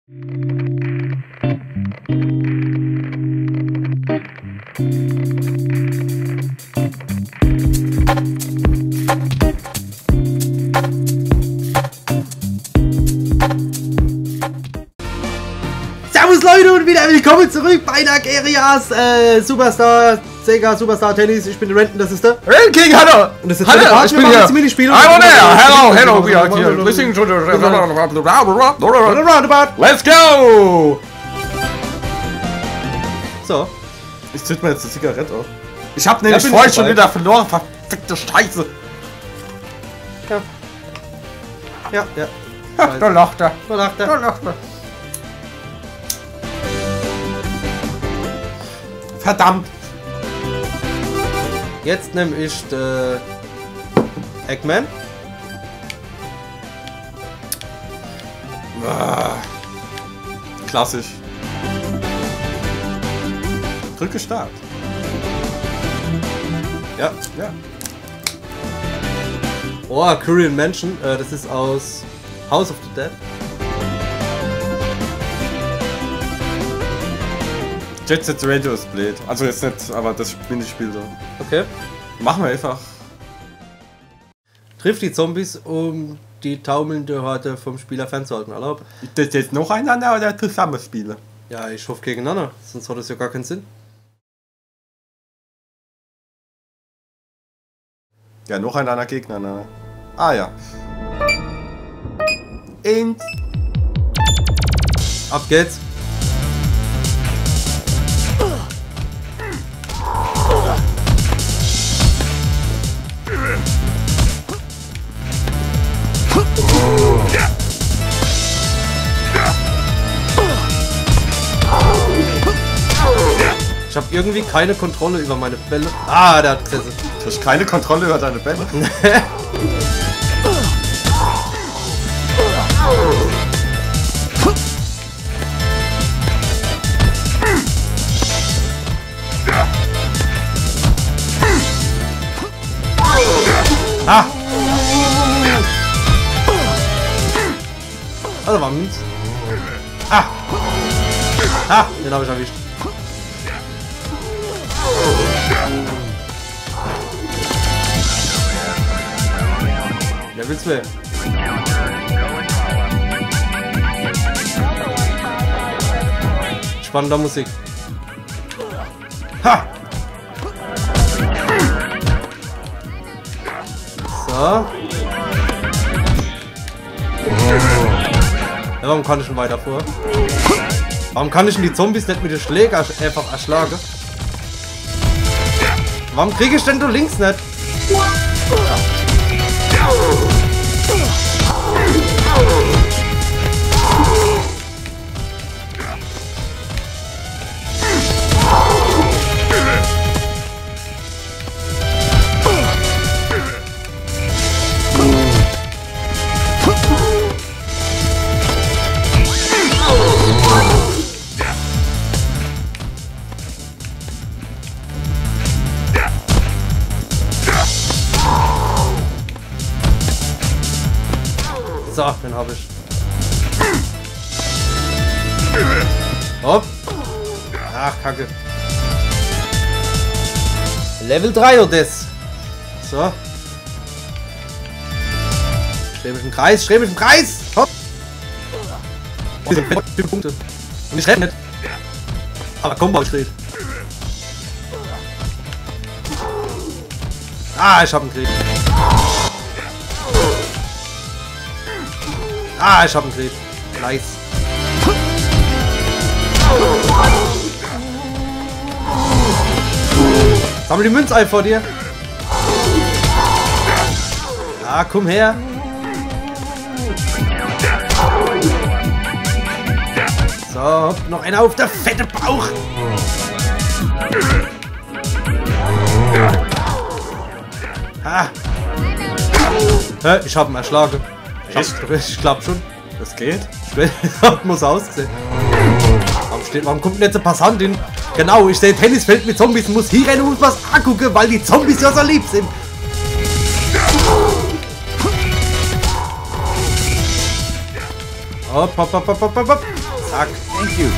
Servus Leute und wieder willkommen zurück bei Nagerias Superstar, Sega Superstar Tennis. Ich bin der Renton, das ist der King, hallo! Und das ist hallo, ich bin hier. I'm on air, hello, we are here. Listening to the roundabout. Let's go! So. Ich zünd mir jetzt eine Zigarette auf. Ich hab nämlich vorhin schon wieder verloren, verfickte Scheiße. Ja. Da lacht er. Da lacht er. Da lacht er. Verdammt! Jetzt nehme ich Eggman. Klassisch. Drücke Start. Ja. Oh, Korean Mansion. Das ist aus House of the Dead. Jet Set Radio ist blöd. Also jetzt nicht, aber das Minispiel so. Okay. Machen wir einfach. Trifft die Zombies, um die taumelnde Horde vom Spieler fernzuhalten. Erlaubt. Ist das jetzt noch einander oder zusammenspielen? Ja, ich hoffe gegeneinander. Sonst hat das ja gar keinen Sinn. Ja, noch einander Gegner. Ah ja. Und Ab geht's. Ich habe irgendwie keine Kontrolle über meine Bälle. Ah, der hat Kresse. du hast keine Kontrolle über deine Bälle. Ah! Also war mies. Ah! Ah! Den habe ich erwischt. Level 2. Spannender Musik. Ha! So. Ja, warum kann ich denn weiter vor? Warum kann ich denn die Zombies nicht mit den Schlägen einfach erschlagen? Warum kriege ich denn du links nicht? So, den habe ich. Hopp. Ach, Kacke. Level 3 oder das. So. Steh mich im Kreis, Hopp. Punkte. Und ich treffe nicht. Aber Combo steht. Ah, ich hab einen Krieg. Ah, ich hab einen Krieg. Nice. Sammel die Münze ein vor dir. Ah, komm her. So, noch einer auf der fette Bauch. Ah. Ich hab ihn erschlagen. Ich glaub schon. Das geht? Muss aussehen. Warum kommt denn jetzt ein Passantin? Genau, ich sehe ein Tennisfeld mit Zombies und muss hier rennen und muss was angucken, weil die Zombies ja so lieb sind. Hopp, hopp, hopp, hopp, hopp, hopp. Zack. Thank you.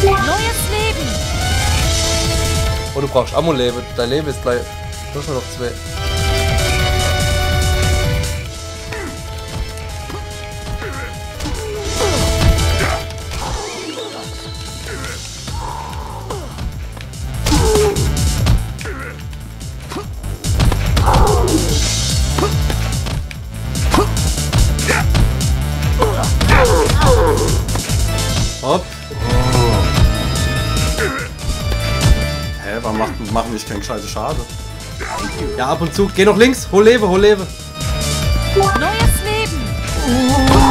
Neues Leben. Oh, du brauchst Ammo-Leben. Dein Leben ist gleich. Du hast nur noch 2. Hopp. Hä, warum machen nicht keinen gescheiten Schade? Ja, ab und zu. Geh noch links. Hol Leben, hol Leben. Neues Leben.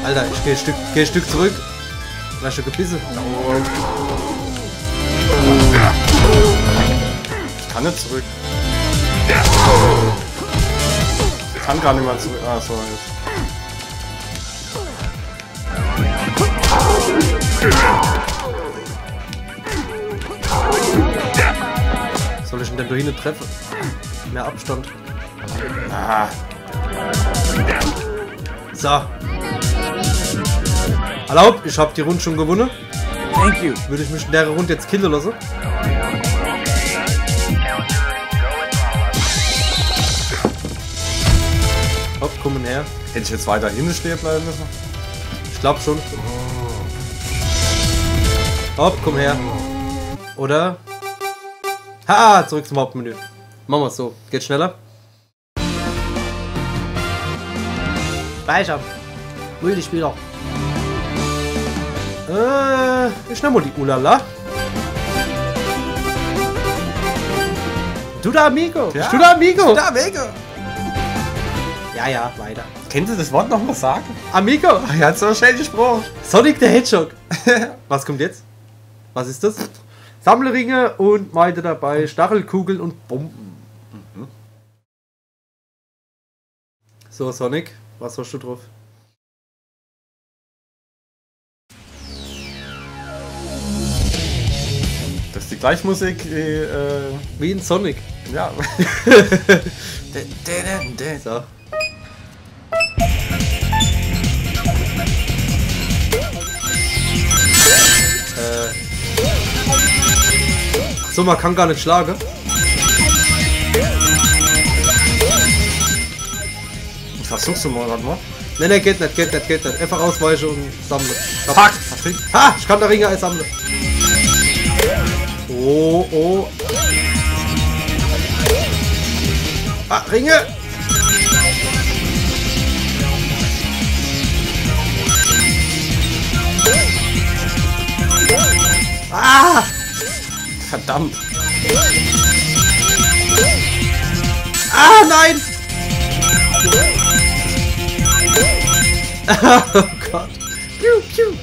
Alter, ich geh ein Stück zurück. 3 Stück gebissen. Ich kann nicht zurück. Ich kann gar nicht mal zurück. Ah, so, jetzt. Soll ich ihn denn da hinten treffen? Mehr Abstand. Ah, So. Erlaubt, ich hab die Runde schon gewonnen. thank you. Würde ich mich in der Runde jetzt killen lassen? Hopp, kommen her. Hätte ich jetzt weiter hinten stehen bleiben müssen? Ich glaub schon. Hopp, komm her. Oder? Ha, zurück zum Hauptmenü. Machen wir so. Geht schneller. Speichern. Multispieler. Ich nehme mal die Ulala. Du da Amigo. Ja. Du da Amigo. Da, Wege. Ja, weiter. Kennt ihr das Wort noch mal sagen? Amigo. Ach, er hat so schön gesprochen. Sonic the Hedgehog. Was kommt jetzt? Was ist das? Sammlerringe und meinte dabei Stachelkugeln und Bomben. So, Sonic, was hast du drauf? Das ist die gleiche Musik wie, Wie in Sonic. ja. So. So, man kann gar nicht schlagen. Ich versuch's mal, warte mal. Ne, geht nicht. Einfach ausweichen und sammeln. Fuck! Ha! Ich kann da Ringe sammeln. Oh. Ah, Ringe! Ah! Verdammt! Ah, nein! Oh Gott. Piu, piu.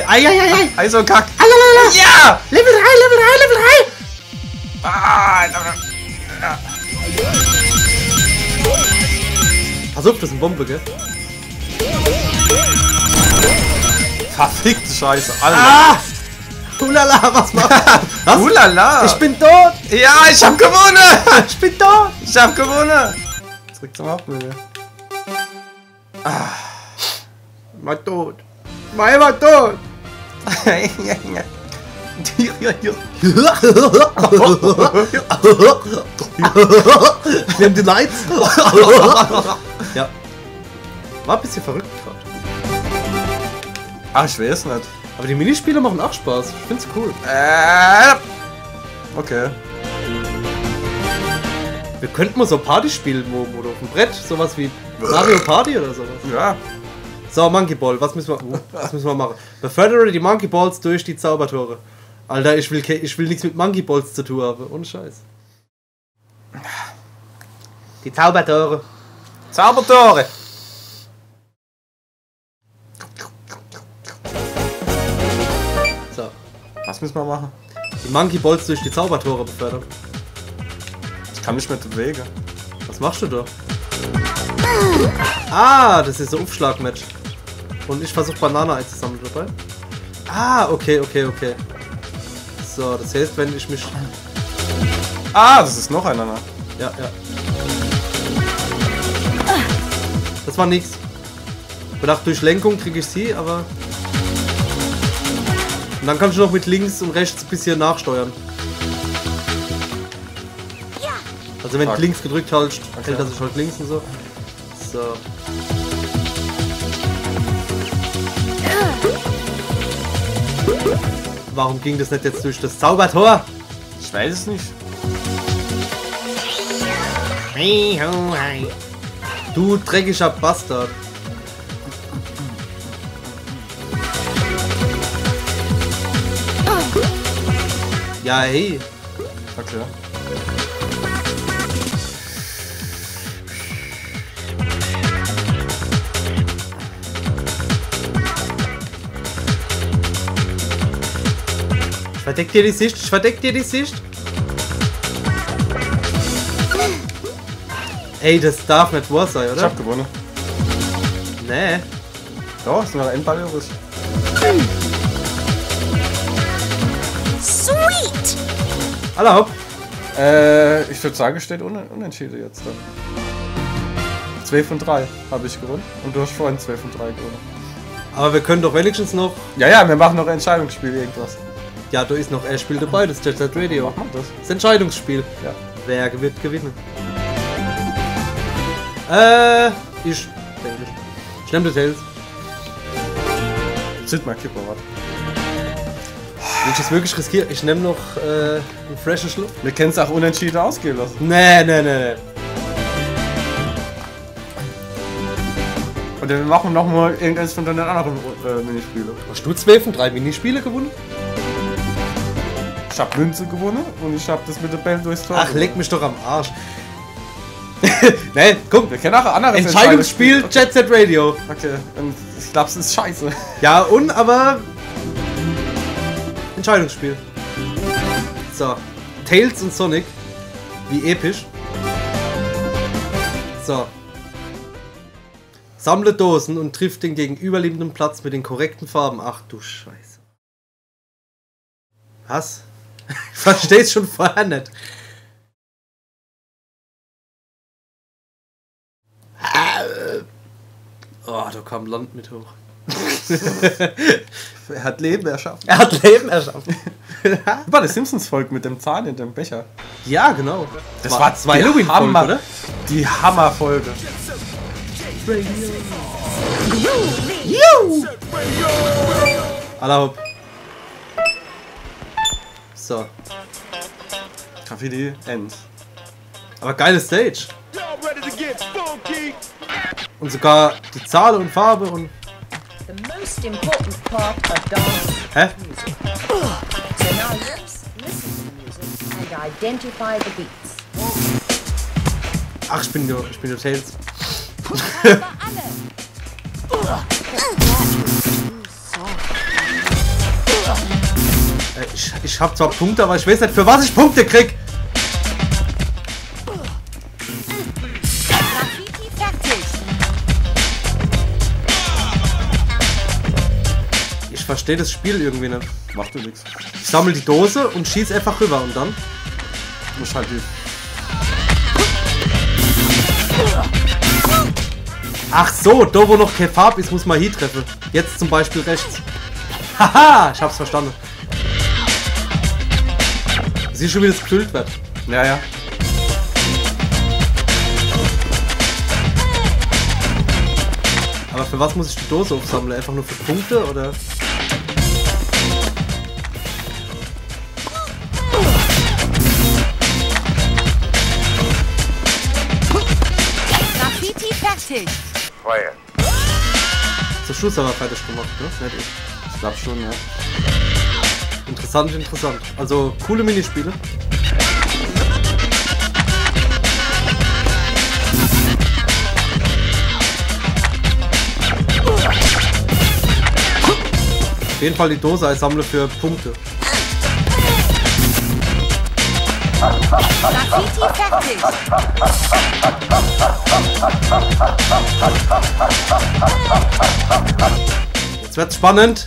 Ai. Also Kack! Alalala. Ja! Level 3! Ah, Pass auf, das ist eine Bombe, gell? verfickte Scheiße, Alter! Ah! Ulala, was macht was? Ulala! Ich bin tot! Ja, ich hab gewonnen! Ich bin tot! Ich hab gewonnen! Zurück zum Hauptmenü. Mal tot! Mal tot! Wir haben die Lights! Ja. War ein bisschen verrückt gerade. Ach, ich weiß nicht. Aber die Minispiele machen auch Spaß. Ich find's cool. Okay. Wir könnten mal so Party spielen, wo auf dem Brett, sowas wie Mario Party oder sowas. Ja. So, Monkey Ball, was müssen wir machen? Befördere die Monkey Balls durch die Zaubertore. Alter, ich will nichts mit Monkey Balls zu tun haben. Ohne Scheiß. Die Zaubertore. Zaubertore! So. Was müssen wir machen? Die Monkey Balls durch die Zaubertore befördern. Ich kann mich nicht bewegen. Was machst du da? Ah, das ist so ein Aufschlagmatch. Und ich versuche Banane einzusammeln dabei. Ah, okay. So, das heißt, wenn ich mich... Ah, das ist noch einer. Ne? Ja. Das war nix. Ich dachte, durch Lenkung kriege ich sie, aber... Und dann kannst du noch mit links und rechts ein bisschen nachsteuern. Also wenn du links gedrückt hältst, hält er sich halt links und so. So. Warum ging das nicht jetzt durch das Zaubertor? Ich weiß es nicht. Du dreckiger Bastard. Ja, hey. Okay. Verdeck dir die Sicht, ich verdeck dir die Sicht. Ey, das darf nicht wahr sein, oder? Ich hab gewonnen. Nee. Doch, ist nur ein Endball übrig. Sweet! Erlaubt. Ich würde sagen, steht unentschieden jetzt dann. 2 von 3 habe ich gewonnen. Und du hast vorhin 2 von 3 gewonnen. Aber wir können doch wenigstens noch... Ja, wir machen noch ein Entscheidungsspiel, irgendwas. Ja, da ist noch ein Spiel dabei, das Jet Set Radio. Machen wir das? Das Entscheidungsspiel. Ja. Wer wird gewinnen? Ich denke ich. Ich nehme Details. Zünd mal Kipper, warte. Will ich das wirklich riskieren? Ich nehme noch einen freshen Schluck. Wir können es auch unentschieden ausgehen lassen. Nee. Und dann machen wir nochmal irgendeins von den anderen Minispiele. Hast du 2 von 3 Minispiele gewonnen? Ich hab Münze gewonnen und ich hab das mit der Bell durchs Tor. Ach, leck mich doch am Arsch. Nee, komm. Wir kennen auch anderes Entscheidungsspiel Jet Set Radio. Okay, und ich glaube, es ist scheiße. Ja, aber... Entscheidungsspiel. So. Tails und Sonic. Wie episch. So. Sammle Dosen und triff den gegenüberliegenden Platz mit den korrekten Farben. Ach du Scheiße. Was? Ich versteh's schon vorher nicht. Oh, da kam Land mit hoch. Er hat Leben erschaffen. Er hat Leben erschaffen. War das Simpsons-Volk mit dem Zahn in dem Becher. Ja, genau. Das war zwei die Halloween-Folgen, oder? Die Hammerfolge. Allerhopp. So. Graffiti End. Aber geile Stage. Und sogar die Zahl und Farbe und... The most important part of dance Hä? music. So now let's listen to the music and identify the beats. Ach, ich bin nur Tails. Aber alle! Ich hab zwar Punkte, aber ich weiß nicht, für was ich Punkte krieg. Graffiti fertig! Ich verstehe das Spiel irgendwie nicht. Macht du nichts. Ich sammle die Dose und schieß einfach rüber und dann... Du musst halt die... Ach so, da wo noch kein Farb ist, muss man hier treffen. Jetzt zum Beispiel rechts. Haha, ich hab's verstanden. Siehst du, wie das gefüllt wird? Ja, ja. Aber für was muss ich die Dose aufsammeln? Einfach nur für Punkte oder? Graffiti fertig! Zur Schluss aber fertig gemacht, ne? Nicht ich. Ich glaub schon, ja. Interessant. Also coole Minispiele. Auf jeden Fall die Dose als Sammler für Punkte. Graffiti fertig. Jetzt wird's spannend.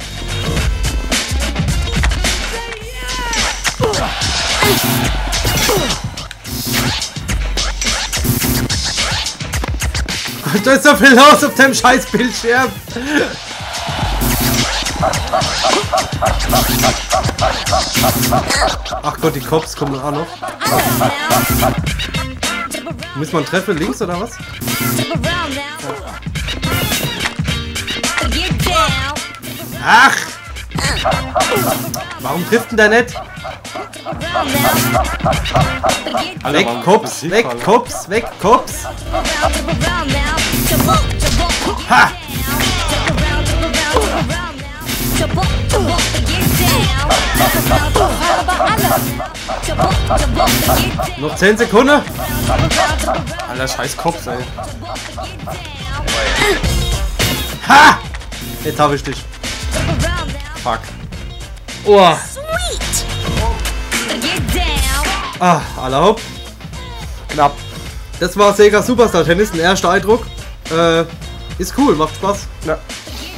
Da ist so viel los auf dem scheiß Bildschirm. Ach Gott, die Cops kommen auch noch. Muss man treffen links oder was? Ach! Warum trifft denn der nicht? Weg, Cops, weg, Cops, weg, Cops! Ha! Noch 10 Sekunden. Alter, scheiß Kopf, ey. Ha! Jetzt habe ich dich. Fuck. Oh. Ah, aller hopp. Knapp. Das war Sega Superstar Tennis, ein erster Eindruck. Ist cool, macht Spaß. Ja.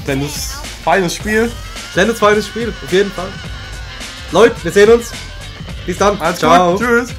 Dennis, feines Spiel. Kleines, feines Spiel, auf jeden Fall. Leute, wir sehen uns. Bis dann. Alles Ciao. gut. Tschüss.